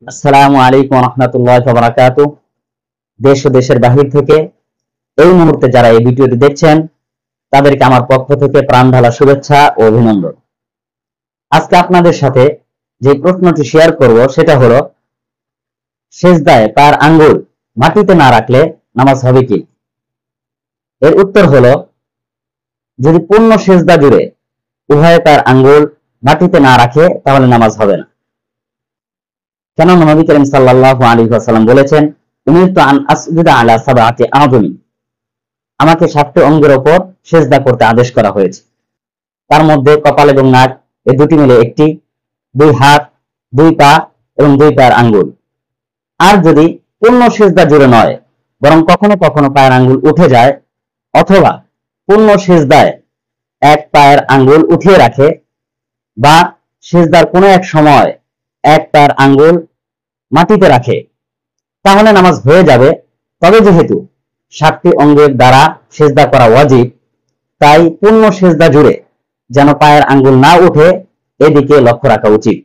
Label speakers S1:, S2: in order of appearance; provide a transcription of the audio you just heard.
S1: আসসালামু আলাইকুম রহমতুল্লাহ বারাকাতু। দেশ ও দেশের বাহির থেকে এই মুহূর্তে যারা এই ভিডিওটি দেখছেন তাদেরকে আমার পক্ষ থেকে প্রাণ ঢালা শুভেচ্ছা ও অভিনন্দন। আজকে আপনাদের সাথে যে প্রশ্নটি শেয়ার করব সেটা হলো, সেজদায় পায়ের আঙ্গুল মাটিতে না রাখলে নামাজ হবে কি? এর উত্তর হলো, যদি পূর্ণ সেজদা জুড়ে উভয় পায়ের আঙ্গুল মাটিতে না রাখে তাহলে নামাজ হবে না। কেন? নবী করিম সাল্লাল্লাহু আলাইহি ওয়াসাল্লাম বলেছেন, উমিরতু আন আসজুদা আলা সাবআতি আযমি, আমাকে 7টি অঙ্গের উপর সেজদা করতে আদেশ করা হয়েছে। তার মধ্যে কপাল এবং নাক এই দুটি মিলে একটি, 2 হাত, 2 পা এবং 2 পায়ের আঙ্গুল। আর যদি পূর্ণ সেজদা জুড়ে নয়, বরং কখনো কখনো পায়ের আঙ্গুল উঠে যায়, অথবা পূর্ণ সেজদায় এক পায়ের আঙ্গুল উঠিয়ে রাখে, বা সেজদার কোনো এক সময় এক পায়ের আঙ্গুল মাটিতে রাখে, তাহলে নামাজ হয়ে যাবে। তবে যেহেতু 7টি অঙ্গের দ্বারা সেজদা করা ওয়াজিব, তাই পূর্ণ সেজদা জুড়ে যেন পায়ের আঙ্গুল না উঠে এদিকে লক্ষ্য রাখা উচিত।